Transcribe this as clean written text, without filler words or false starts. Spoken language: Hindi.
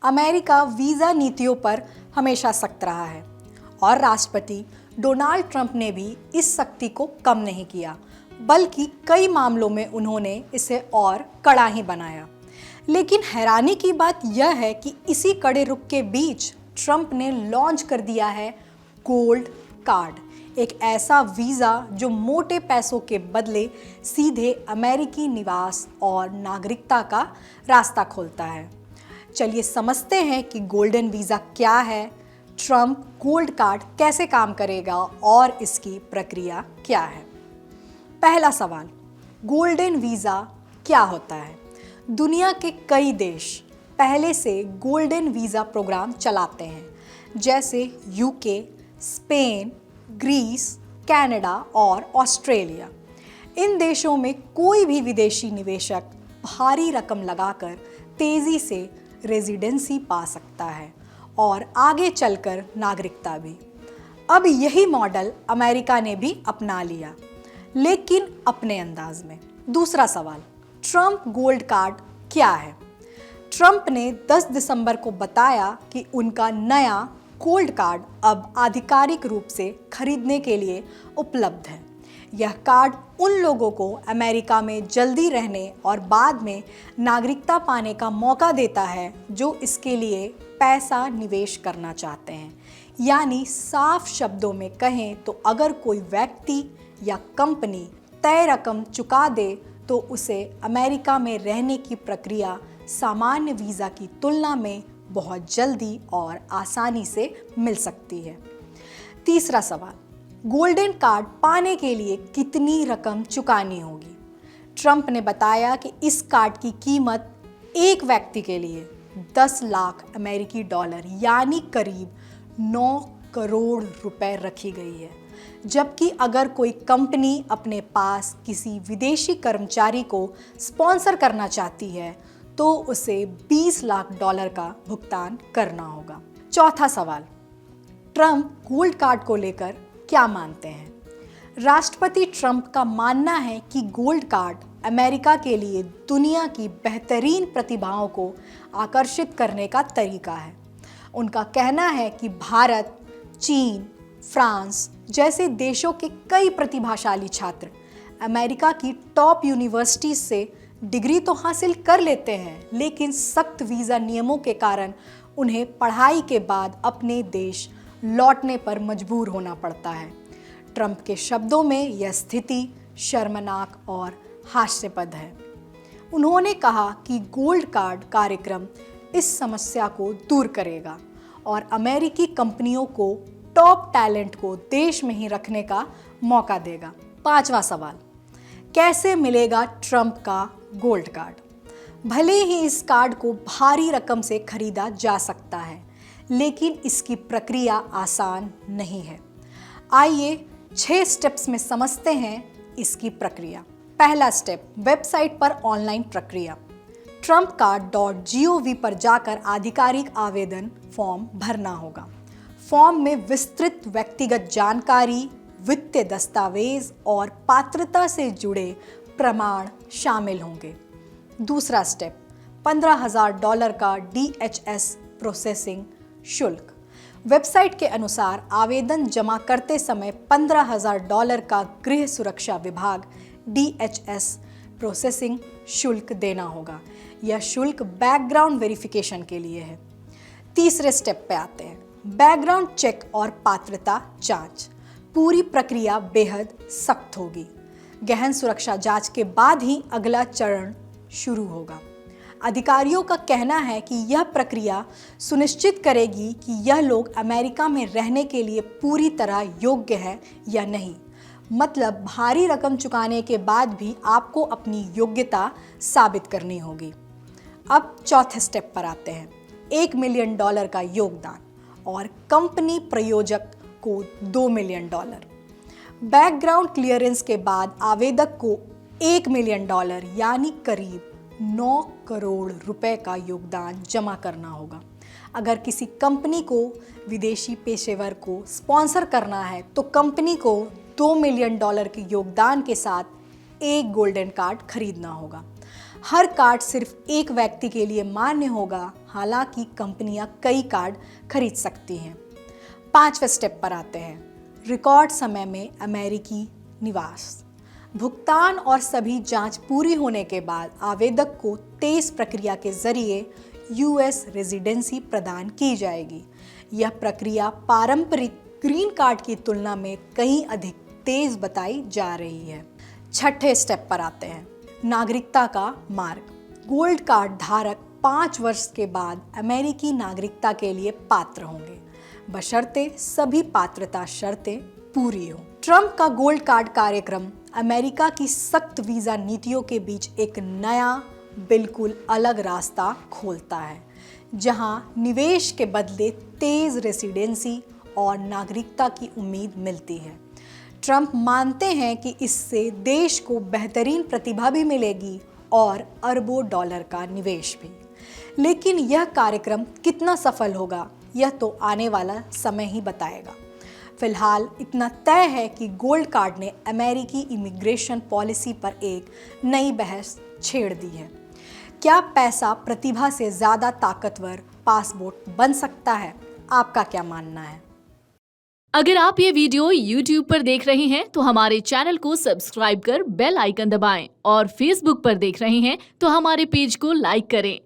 अमेरिका वीज़ा नीतियों पर हमेशा सख्त रहा है और राष्ट्रपति डोनाल्ड ट्रंप ने भी इस सख्ती को कम नहीं किया, बल्कि कई मामलों में उन्होंने इसे और कड़ा ही बनाया। लेकिन हैरानी की बात यह है कि इसी कड़े रुख के बीच ट्रंप ने लॉन्च कर दिया है गोल्ड कार्ड, एक ऐसा वीज़ा जो मोटे पैसों के बदले सीधे अमेरिकी निवास और नागरिकता का रास्ता खोलता है। चलिए समझते हैं कि गोल्डन वीज़ा क्या है, ट्रंप गोल्ड कार्ड कैसे काम करेगा और इसकी प्रक्रिया क्या है। पहला सवाल, गोल्डन वीज़ा क्या होता है? दुनिया के कई देश पहले से गोल्डन वीज़ा प्रोग्राम चलाते हैं, जैसे यूके, स्पेन, ग्रीस, कनाडा और ऑस्ट्रेलिया। इन देशों में कोई भी विदेशी निवेशक भारी रकम लगाकर तेज़ी से रेजिडेंसी पा सकता है और आगे चलकर नागरिकता भी। अब यही मॉडल अमेरिका ने भी अपना लिया, लेकिन अपने अंदाज में। दूसरा सवाल, ट्रंप गोल्ड कार्ड क्या है? ट्रंप ने 10 दिसंबर को बताया कि उनका नया गोल्ड कार्ड अब आधिकारिक रूप से खरीदने के लिए उपलब्ध है। यह कार्ड उन लोगों को अमेरिका में जल्दी रहने और बाद में नागरिकता पाने का मौका देता है जो इसके लिए पैसा निवेश करना चाहते हैं। यानी साफ शब्दों में कहें तो अगर कोई व्यक्ति या कंपनी तय रकम चुका दे तो उसे अमेरिका में रहने की प्रक्रिया सामान्य वीज़ा की तुलना में बहुत जल्दी और आसानी से मिल सकती है। तीसरा सवाल, गोल्डन कार्ड पाने के लिए कितनी रकम चुकानी होगी? ट्रंप ने बताया कि इस कार्ड की कीमत एक व्यक्ति के लिए 10 लाख अमेरिकी डॉलर यानी करीब 9 करोड़ रुपए रखी गई है, जबकि अगर कोई कंपनी अपने पास किसी विदेशी कर्मचारी को स्पॉन्सर करना चाहती है तो उसे 20 लाख डॉलर का भुगतान करना होगा। चौथा सवाल, ट्रंप गोल्ड कार्ड को लेकर क्या मानते हैं? राष्ट्रपति ट्रंप का मानना है कि गोल्ड कार्ड अमेरिका के लिए दुनिया की बेहतरीन प्रतिभाओं को आकर्षित करने का तरीका है। उनका कहना है कि भारत, चीन, फ्रांस जैसे देशों के कई प्रतिभाशाली छात्र अमेरिका की टॉप यूनिवर्सिटीज से डिग्री तो हासिल कर लेते हैं, लेकिन सख्त वीज़ा नियमों के कारण उन्हें पढ़ाई के बाद अपने देश लौटने पर मजबूर होना पड़ता है। ट्रंप के शब्दों में यह स्थिति शर्मनाक और हास्यास्पद है। उन्होंने कहा कि गोल्ड कार्ड कार्यक्रम इस समस्या को दूर करेगा और अमेरिकी कंपनियों को टॉप टैलेंट को देश में ही रखने का मौका देगा। पांचवा सवाल, कैसे मिलेगा ट्रंप का गोल्ड कार्ड? भले ही इस कार्ड को भारी रकम से खरीदा जा सकता है, लेकिन इसकी प्रक्रिया आसान नहीं है। आइए 6 स्टेप्स में समझते हैं इसकी प्रक्रिया। पहला स्टेप, वेबसाइट पर ऑनलाइन प्रक्रिया। trumpcard.gov पर जाकर आधिकारिक आवेदन फॉर्म भरना होगा। फॉर्म में विस्तृत व्यक्तिगत जानकारी, वित्तीय दस्तावेज और पात्रता से जुड़े प्रमाण शामिल होंगे। दूसरा स्टेप, $15,000 का DHS प्रोसेसिंग शुल्क। वेबसाइट के अनुसार आवेदन जमा करते समय $15,000 का गृह सुरक्षा विभाग DHS प्रोसेसिंग शुल्क देना होगा। यह शुल्क बैकग्राउंड वेरिफिकेशन के लिए है। तीसरे स्टेप पे आते हैं, बैकग्राउंड चेक और पात्रता जांच। पूरी प्रक्रिया बेहद सख्त होगी। गहन सुरक्षा जांच के बाद ही अगला चरण शुरू होगा। अधिकारियों का कहना है कि यह प्रक्रिया सुनिश्चित करेगी कि यह लोग अमेरिका में रहने के लिए पूरी तरह योग्य है या नहीं। मतलब भारी रकम चुकाने के बाद भी आपको अपनी योग्यता साबित करनी होगी। अब चौथे स्टेप पर आते हैं, $1 मिलियन का योगदान और कंपनी प्रयोजक को $2 मिलियन। बैकग्राउंड क्लियरेंस के बाद आवेदक को $1 मिलियन यानी करीब 9 करोड़ रुपए का योगदान जमा करना होगा। अगर किसी कंपनी को विदेशी पेशेवर को स्पॉन्सर करना है तो कंपनी को $2 मिलियन के योगदान के साथ एक गोल्डन कार्ड खरीदना होगा। हर कार्ड सिर्फ एक व्यक्ति के लिए मान्य होगा। हालांकि कंपनियां कई कार्ड खरीद सकती हैं। 5वें स्टेप पर आते हैं, रिकॉर्ड समय में अमेरिकी निवास। भुगतान और सभी जांच पूरी होने के बाद आवेदक को तेज प्रक्रिया के जरिए यूएस रेजिडेंसी प्रदान की जाएगी। यह प्रक्रिया पारंपरिक ग्रीन कार्ड की तुलना में कहीं अधिक तेज बताई जा रही है। 6ठे स्टेप पर आते हैं, नागरिकता का मार्ग। गोल्ड कार्ड धारक 5 वर्ष के बाद अमेरिकी नागरिकता के लिए पात्र होंगे, बशर्ते सभी पात्रता शर्तें पूरी हो। ट्रंप का गोल्ड कार्ड कार्यक्रम अमेरिका की सख्त वीजा नीतियों के बीच एक नया बिल्कुल अलग रास्ता खोलता है, जहां निवेश के बदले तेज रेसिडेंसी और नागरिकता की उम्मीद मिलती है। ट्रंप मानते हैं कि इससे देश को बेहतरीन प्रतिभा भी मिलेगी और अरबों डॉलर का निवेश भी। लेकिन यह कार्यक्रम कितना सफल होगा, यह तो आने वाला समय ही बताएगा। फिलहाल इतना तय है कि गोल्ड कार्ड ने अमेरिकी इमिग्रेशन पॉलिसी पर एक नई बहस छेड़ दी है। क्या पैसा प्रतिभा से ज़्यादा ताकतवर पासपोर्ट बन सकता है? आपका क्या मानना है? अगर आप ये वीडियो YouTube पर देख रहे हैं तो हमारे चैनल को सब्सक्राइब कर बेल आइकन दबाएं और Facebook पर देख रहे हैं तो हमारे पेज को लाइक करें।